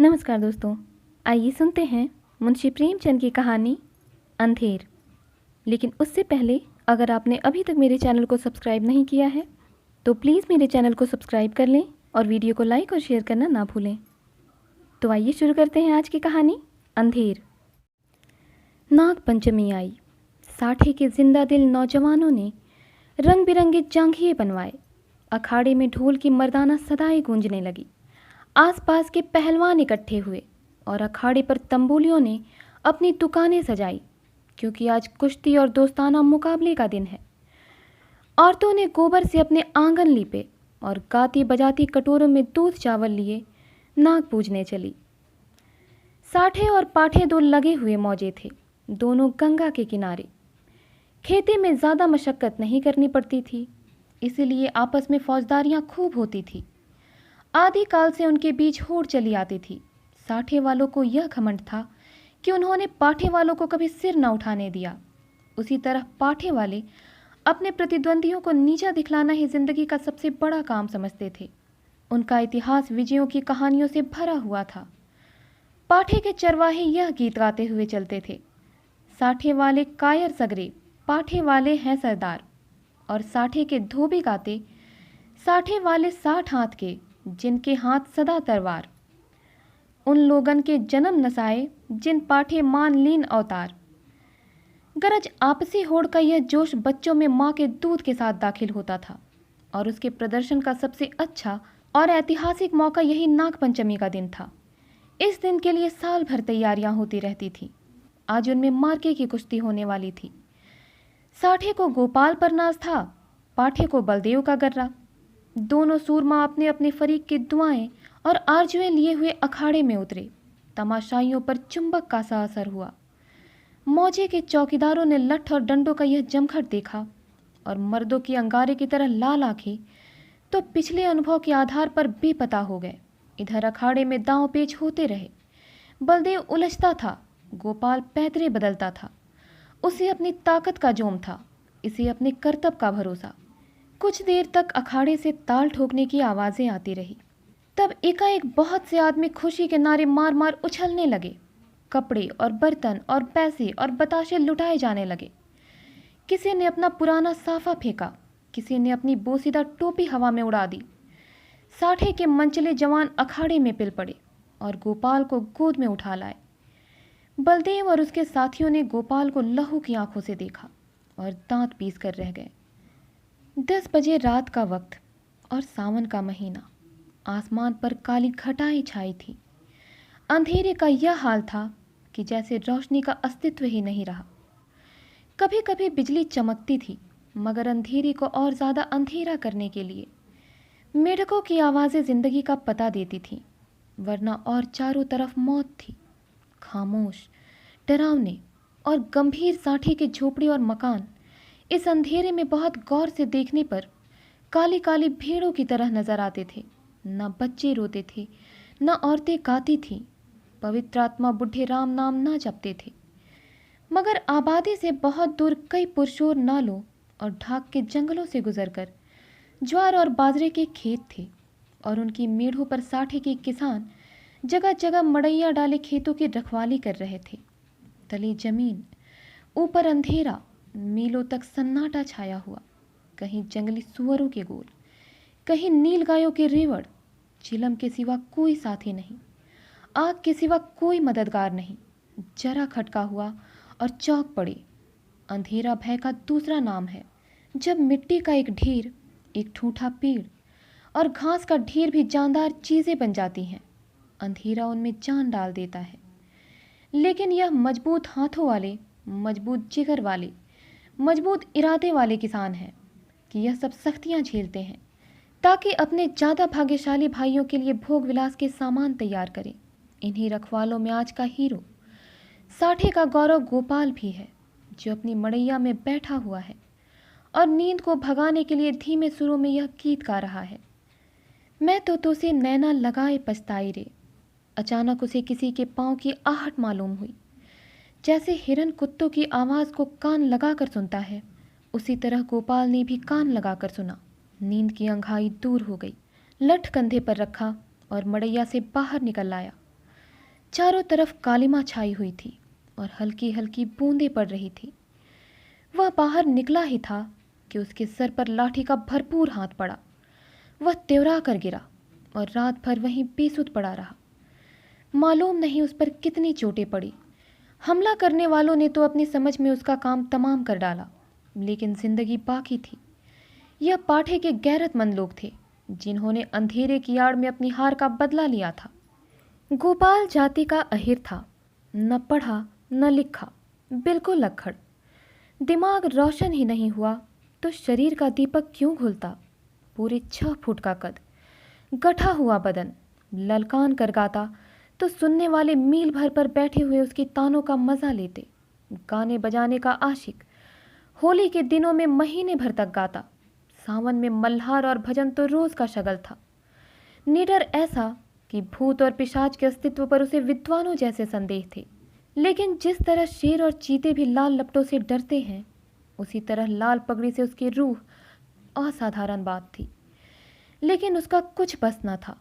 नमस्कार दोस्तों, आइए सुनते हैं मुंशी प्रेमचंद की कहानी अंधेर। लेकिन उससे पहले अगर आपने अभी तक मेरे चैनल को सब्सक्राइब नहीं किया है तो प्लीज़ मेरे चैनल को सब्सक्राइब कर लें और वीडियो को लाइक और शेयर करना ना भूलें। तो आइए शुरू करते हैं आज की कहानी अंधेर। नाग पंचमी आई। साठे के जिंदा दिल नौजवानों ने रंग बिरंगे जांघिए बनवाए। अखाड़े में ढोल की मर्दाना सदाएं गूंजने लगी। आसपास के पहलवान इकट्ठे हुए और अखाड़े पर तंबोलियों ने अपनी दुकानें सजाई, क्योंकि आज कुश्ती और दोस्ताना मुकाबले का दिन है। औरतों ने गोबर से अपने आंगन लीपे और गाती बजाती कटोरों में दूध चावल लिए नाग पूजने चली। साठे और पाठे दो लगे हुए मौजे थे, दोनों गंगा के किनारे। खेती में ज़्यादा मशक्कत नहीं करनी पड़ती थी, इसीलिए आपस में फौजदारियाँ खूब होती थी। आदिकाल से उनके बीच होड़ चली आती थी। साठे वालों को यह घमंड था कि उन्होंने पाठे वालों को कभी सिर न उठाने दिया। उसी तरह पाठे वाले अपने प्रतिद्वंदियों को नीचा दिखलाना ही जिंदगी का सबसे बड़ा काम समझते थे। उनका इतिहास विजयों की कहानियों से भरा हुआ था। पाठे के चरवाहे यह गीत गाते हुए चलते थे, साठे वाले कायर सगरे, पाठे वाले हैं सरदार। और साठे के धोबी गाते, साठे वाले 60 हाथ के, जिनके हाथ सदा तलवार। उन लोगन के जन्म नसाए, जिन पाठे मान लीन अवतार। गरज आपसी होड़ का यह जोश बच्चों में माँ के दूध के साथ दाखिल होता था, और उसके प्रदर्शन का सबसे अच्छा और ऐतिहासिक मौका यही नाग पंचमी का दिन था। इस दिन के लिए साल भर तैयारियां होती रहती थीं। आज उनमें मार्के की कुश्ती होने वाली थी। साठे को गोपाल पर नाज था, पाठे को बलदेव का गर्रा। दोनों सूरमा अपने अपने फरीक की दुआएं और आरजुएं लिए हुए अखाड़े में उतरे। तमाशाइयों पर चुंबक का सा असर हुआ। मौजे के चौकीदारों ने लठ और डंडों का यह जमघट देखा और मर्दों की अंगारे की तरह लाल आंखें तो पिछले अनुभव के आधार पर बेपता हो गए। इधर अखाड़े में दांव पेच होते रहे। बलदेव उलझता था, गोपाल पैतरे बदलता था। उसे अपनी ताकत का जोम था, इसे अपने कर्तव्य का भरोसा। कुछ देर तक अखाड़े से ताल ठोकने की आवाजें आती रही। तब एकाएक बहुत से आदमी खुशी के नारे मार मार उछलने लगे। कपड़े और बर्तन और पैसे और बताशे लुटाए जाने लगे। किसी ने अपना पुराना साफा फेंका, किसी ने अपनी बोसीदा टोपी हवा में उड़ा दी। साठे के मंचले जवान अखाड़े में पिल पड़े और गोपाल को गोद में उठा लाए। बलदेव और उसके साथियों ने गोपाल को लहू की आंखों से देखा और दांत पीस कर रह गए। 10 बजे रात का वक्त और सावन का महीना। आसमान पर काली घटाएं छाई थी। अंधेरे का यह हाल था कि जैसे रोशनी का अस्तित्व ही नहीं रहा। कभी कभी बिजली चमकती थी, मगर अंधेरे को और ज़्यादा अंधेरा करने के लिए मेढकों की आवाज़ें जिंदगी का पता देती थीं, वरना और चारों तरफ मौत थी। खामोश, डरावने और गंभीर साठे के झोपड़ी और मकान इस अंधेरे में बहुत गौर से देखने पर काली काली भीड़ों की तरह नजर आते थे। न बच्चे रोते थे, न औरतें गाती थीं। पवित्र आत्मा बुढ़े राम नाम ना जपते थे। मगर आबादी से बहुत दूर कई पुरशोर नालों और ढाक के जंगलों से गुजरकर ज्वार और बाजरे के खेत थे, और उनकी मेढ़ों पर साठे के किसान जगह जगह मड़ैया डाले खेतों की रखवाली कर रहे थे। तले जमीन, ऊपर अंधेरा, मीलों तक सन्नाटा छाया हुआ। कहीं जंगली सुअरों के गोल, कहीं नीलगायों के रेवड़। चिलम के सिवा कोई साथी नहीं, आग के सिवा कोई मददगार नहीं। जरा खटका हुआ और चौंक पड़े। अंधेरा भय का दूसरा नाम है। जब मिट्टी का एक ढेर, एक ठूठा पेड़ और घास का ढेर भी जानदार चीजें बन जाती हैं, अंधेरा उनमें जान डाल देता है। लेकिन यह मजबूत हाथों वाले, मजबूत जिगर वाले, मजबूत इरादे वाले किसान हैं कि यह सब सख्तियां झेलते हैं ताकि अपने ज़्यादा भाग्यशाली भाइयों के लिए भोग विलास के सामान तैयार करें। इन्हीं रखवालों में आज का हीरो साठे का गौरव गोपाल भी है, जो अपनी मड़ैया में बैठा हुआ है और नींद को भगाने के लिए धीमे सुरों में यह गीत गा रहा है। मैं तो से नैना लगाए पछताई रे। अचानक उसे किसी के पांव की आहट मालूम हुई। जैसे हिरन कुत्तों की आवाज़ को कान लगाकर सुनता है, उसी तरह गोपाल ने भी कान लगाकर सुना। नींद की अंघाई दूर हो गई। लठ कंधे पर रखा और मड़ैया से बाहर निकल आया। चारों तरफ कालिमा छाई हुई थी और हल्की हल्की बूंदें पड़ रही थी। वह बाहर निकला ही था कि उसके सर पर लाठी का भरपूर हाथ पड़ा। वह त्योरा कर गिरा और रात भर वहीं बेसुध पड़ा रहा। मालूम नहीं उस पर कितनी चोटें पड़ी। हमला करने वालों ने तो अपनी समझ में उसका काम तमाम कर डाला, लेकिन जिंदगी बाकी थी। यह पाठे के गैरतमंद लोग थे जिन्होंने अंधेरे की आड़ में अपनी हार का बदला लिया था। गोपाल जाति का अहिर था, न पढ़ा न लिखा, बिल्कुल लक्खड़। दिमाग रोशन ही नहीं हुआ तो शरीर का दीपक क्यों घुलता। पूरे 6 फुट का कद, गठा हुआ बदन, ललकान कर गाता तो सुनने वाले मील भर पर बैठे हुए उसकी तानों का मजा लेते। गाने बजाने का आशिक, होली के दिनों में महीने भर तक गाता। सावन में मल्हार और भजन तो रोज का शगल था। निडर ऐसा कि भूत और पिशाच के अस्तित्व पर उसे विद्वानों जैसे संदेह थे। लेकिन जिस तरह शेर और चीते भी लाल लपटों से डरते हैं, उसी तरह लाल पगड़ी से उसकी रूह असाधारण बात थी। लेकिन उसका कुछ बस न था।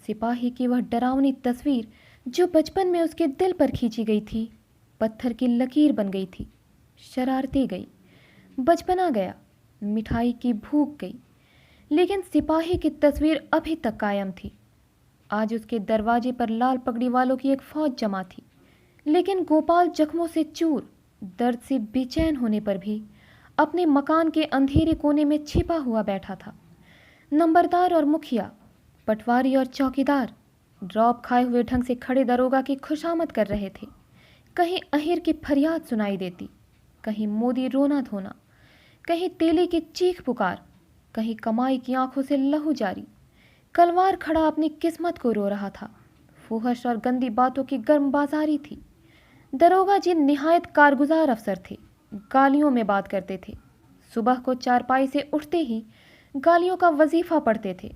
सिपाही की वह डरावनी तस्वीर जो बचपन में उसके दिल पर खींची गई थी, पत्थर की लकीर बन गई थी। शरारती गई, बचपना गया, मिठाई की भूख गई, लेकिन सिपाही की तस्वीर अभी तक कायम थी। आज उसके दरवाजे पर लाल पगड़ी वालों की एक फौज जमा थी। लेकिन गोपाल जख्मों से चूर, दर्द से बेचैन होने पर भी अपने मकान के अंधेरे कोने में छिपा हुआ बैठा था। नंबरदार और मुखिया, पटवारी और चौकीदार रौब खाए हुए ढंग से खड़े दरोगा की खुशामद कर रहे थे। कहीं अहिर की फरियाद सुनाई देती, कहीं मोदी रोना धोना, कहीं तेली की चीख पुकार, कहीं कमाई की आंखों से लहू जारी। कलवार खड़ा अपनी किस्मत को रो रहा था। फुहश और गंदी बातों की गर्म बाजारी थी। दरोगा जी निहायत कारगुजार अफसर थे। गालियों में बात करते थे। सुबह को चारपाई से उठते ही गालियों का वजीफा पढ़ते थे।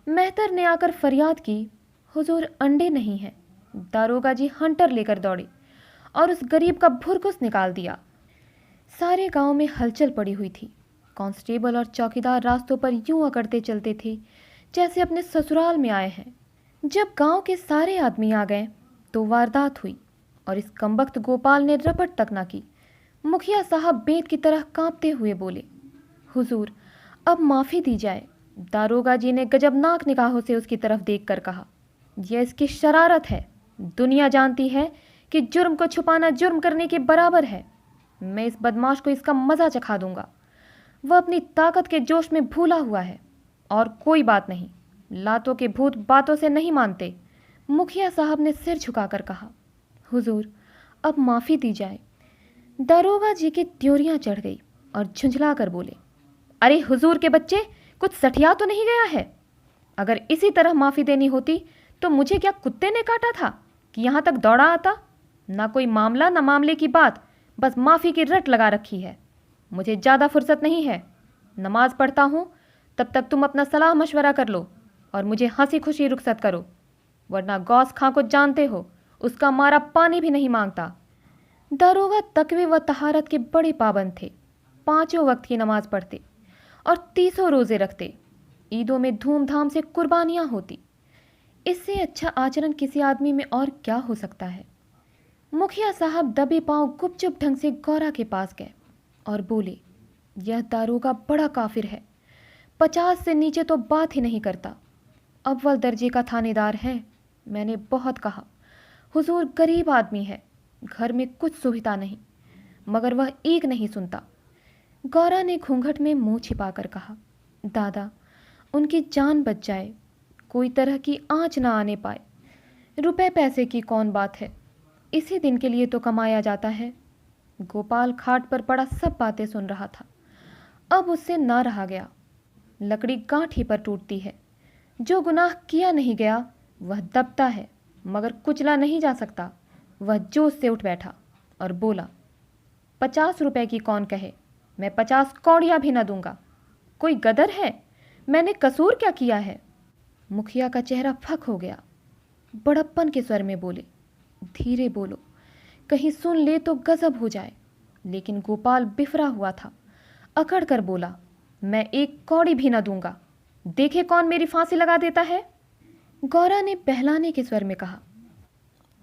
मेहतर ने आकर फरियाद की, हुजूर अंडे नहीं हैं। दारोगा जी हंटर लेकर दौड़े और उस गरीब का भुरकुस निकाल दिया। सारे गांव में हलचल पड़ी हुई थी। कांस्टेबल और चौकीदार रास्तों पर यूं अकड़ते चलते थे जैसे अपने ससुराल में आए हैं। जब गांव के सारे आदमी आ गए तो वारदात हुई और इस कमबख्त गोपाल ने रपट तक न की। मुखिया साहब बेंत की तरह कांपते हुए बोले, हुजूर अब माफ़ी दी जाए। दारोगा जी ने गजबनाक निगाहों से उसकी तरफ देखकर कहा, यह इसकी शरारत है। दुनिया जानती है कि जुर्म को छुपाना जुर्म करने के बराबर है। मैं इस बदमाश को इसका मज़ा चखा दूंगा। वह अपनी ताकत के जोश में भूला हुआ है। और कोई बात नहीं, लातों के भूत बातों से नहीं मानते। मुखिया साहब ने सिर झुकाकर कहा, हुजूर अब माफ़ी दी जाए। दारोगा जी की त्योरियां चढ़ गई और झुंझला कर बोले, अरे हुजूर के बच्चे, कुछ सठिया तो नहीं गया है? अगर इसी तरह माफ़ी देनी होती तो मुझे क्या कुत्ते ने काटा था कि यहाँ तक दौड़ा आता? ना कोई मामला ना मामले की बात, बस माफ़ी की रट लगा रखी है। मुझे ज़्यादा फुर्सत नहीं है। नमाज पढ़ता हूँ, तब तक तुम अपना सलाह मशवरा कर लो और मुझे हंसी खुशी रुखसत करो, वरना गौस खां को जानते हो, उसका मारा पानी भी नहीं मांगता। दारोगा तकवे व तहारत के बड़े पाबंद थे। 5 वक्त की नमाज पढ़ते और 30 रोज़े रखते। ईदों में धूमधाम से कुर्बानियाँ होती। इससे अच्छा आचरण किसी आदमी में और क्या हो सकता है। मुखिया साहब दबे पांव गुपचुप ढंग से गौरा के पास गए और बोले, यह दारोगा बड़ा काफिर है। 50 से नीचे तो बात ही नहीं करता। अव्वल दर्जे का थानेदार है। मैंने बहुत कहा, हुजूर गरीब आदमी है, घर में कुछ सुविधा नहीं, मगर वह एक नहीं सुनता। गौरा ने घूंघट में मुंह छिपाकर कहा, दादा उनकी जान बच जाए, कोई तरह की आंच ना आने पाए। रुपए पैसे की कौन बात है, इसी दिन के लिए तो कमाया जाता है। गोपाल खाट पर पड़ा सब बातें सुन रहा था। अब उससे ना रहा गया। लकड़ी गांठ ही पर टूटती है। जो गुनाह किया नहीं गया वह दबता है, मगर कुचला नहीं जा सकता। वह जोश से उठ बैठा और बोला, 50 रुपए की कौन कहे, मैं 50 कौड़ियाँ भी न दूंगा। कोई गदर है? मैंने कसूर क्या किया है? मुखिया का चेहरा फक हो गया। बड़प्पन के स्वर में बोले, धीरे बोलो, कहीं सुन ले तो गजब हो जाए। लेकिन गोपाल बिफरा हुआ था। अकड़ कर बोला, मैं 1 कौड़ी भी न दूंगा। देखे कौन मेरी फांसी लगा देता है। गौरा ने बहलाने के स्वर में कहा,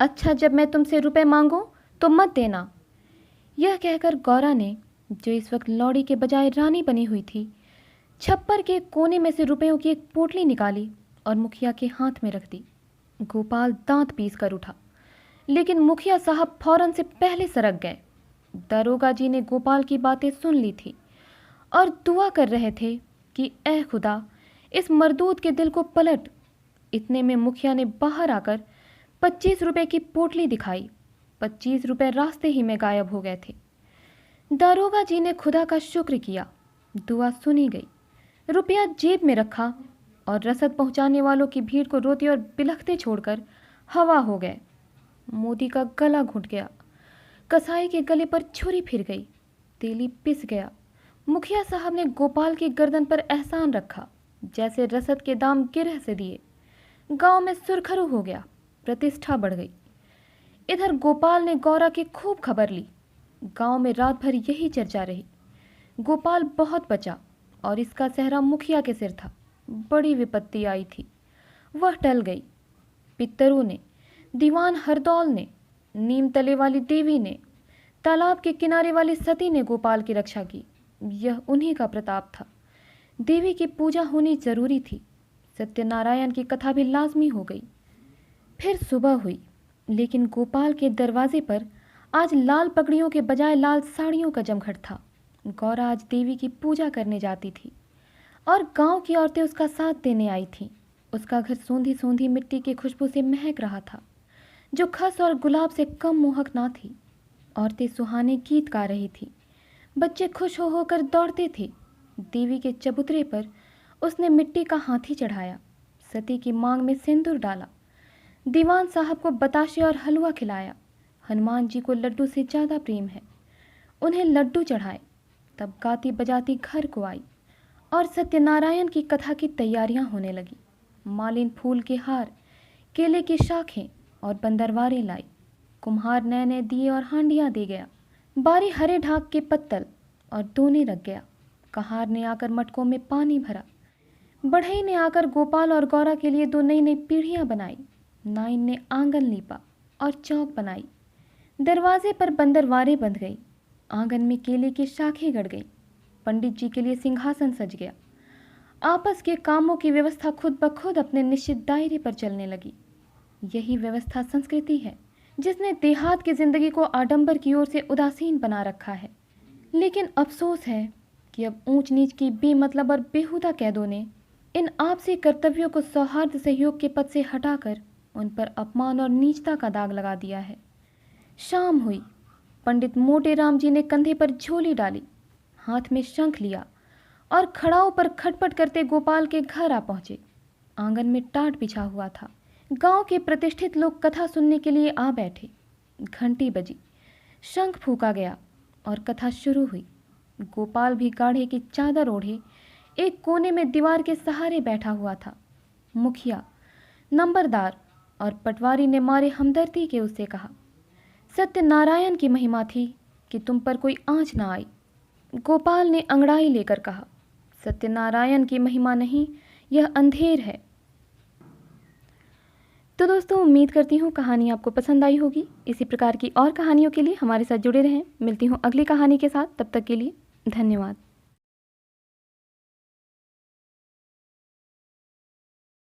अच्छा, जब मैं तुमसे रुपए मांगूं तो मत देना। यह कहकर गौरा ने, जो इस वक्त लौड़ी के बजाय रानी बनी हुई थी, छप्पर के कोने में से रुपयों की एक पोटली निकाली और मुखिया के हाथ में रख दी। गोपाल दांत पीस कर उठा, लेकिन मुखिया साहब फौरन से पहले सरक गए। दरोगा जी ने गोपाल की बातें सुन ली थी और दुआ कर रहे थे कि ऐ खुदा, इस मरदूद के दिल को पलट। इतने में मुखिया ने बाहर आकर 25 रुपए की पोटली दिखाई। 25 रुपए रास्ते ही में गायब हो गए थे। दारोगा जी ने खुदा का शुक्र किया, दुआ सुनी गई। रुपया जेब में रखा और रसद पहुंचाने वालों की भीड़ को रोते और बिलखते छोड़कर हवा हो गए। मोदी का गला घुट गया, कसाई के गले पर छुरी फिर गई, तेली पिस गया। मुखिया साहब ने गोपाल की गर्दन पर एहसान रखा, जैसे रसद के दाम गिरह से दिए। गांव में सुरखरू हो गया, प्रतिष्ठा बढ़ गई। इधर गोपाल ने गौरा की खूब खबर ली। गांव में रात भर यही चर्चा रही। गोपाल बहुत बचा और इसका सेहरा मुखिया के सिर था। बड़ी विपत्ति आई थी, वह टल गई। पितरों ने, दीवान हरदौल ने, नीम तले वाली देवी ने, तालाब के किनारे वाली सती ने गोपाल की रक्षा की। यह उन्हीं का प्रताप था। देवी की पूजा होनी जरूरी थी। सत्यनारायण की कथा भी लाजमी हो गई। फिर सुबह हुई, लेकिन गोपाल के दरवाजे पर आज लाल पगड़ियों के बजाय लाल साड़ियों का जमघट था। गौरा आज देवी की पूजा करने जाती थी और गांव की औरतें उसका साथ देने आई थीं। उसका घर सोंधी सोंधी मिट्टी की खुशबू से महक रहा था, जो खस और गुलाब से कम मोहक ना थी। औरतें सुहाने गीत गा रही थीं। बच्चे खुश हो होकर दौड़ते थे। देवी के चबूतरे पर उसने मिट्टी का हाथी चढ़ाया, सती की मांग में सिंदूर डाला, दीवान साहब को बताशे और हलवा खिलाया। हनुमान जी को लड्डू से ज़्यादा प्रेम है, उन्हें लड्डू चढ़ाए। तब गाती बजाती घर को आई और सत्यनारायण की कथा की तैयारियां होने लगी। मालिन फूल के हार, केले की शाखें और बंदरवारे लाई। कुम्हार नए नए दिए और हांडियां दे गया। बारी हरे ढाक के पत्तल और दोने रख गया। कहार ने आकर मटकों में पानी भरा। बढ़ई ने आकर गोपाल और गौरा के लिए 2 नई नई पीढ़ियां बनाई। नाइन ने आंगन लीपा और चौक बनाई। दरवाजे पर बंदरवारे बंध गई। आंगन में केले की शाखें गड़ गई। पंडित जी के लिए सिंहासन सज गया। आपस के कामों की व्यवस्था खुद ब खुद अपने निश्चित दायरे पर चलने लगी। यही व्यवस्था संस्कृति है, जिसने देहात की जिंदगी को आडंबर की ओर से उदासीन बना रखा है। लेकिन अफसोस है कि अब ऊंच नीच की बेमतलब और बेहुदा कैदों ने इन आपसी कर्तव्यों को सौहार्द सहयोग के पद से हटाकर उन पर अपमान और नीचता का दाग लगा दिया है। शाम हुई। पंडित मोटे राम जी ने कंधे पर झोली डाली, हाथ में शंख लिया और खड़ाओं पर खटपट करते गोपाल के घर आ पहुंचे। आंगन में टाट बिछा हुआ था। गांव के प्रतिष्ठित लोग कथा सुनने के लिए आ बैठे। घंटी बजी, शंख फूंका गया और कथा शुरू हुई। गोपाल भी गाढ़े की चादर ओढ़े एक कोने में दीवार के सहारे बैठा हुआ था। मुखिया, नंबरदार और पटवारी ने मारे हमदर्दी के उससे कहा, सत्यनारायण की महिमा थी कि तुम पर कोई आँच ना आई। गोपाल ने अंगड़ाई लेकर कहा, सत्यनारायण की महिमा नहीं, यह अंधेर है। तो दोस्तों, उम्मीद करती हूँ कहानी आपको पसंद आई होगी। इसी प्रकार की और कहानियों के लिए हमारे साथ जुड़े रहें। मिलती हूँ अगली कहानी के साथ, तब तक के लिए धन्यवाद।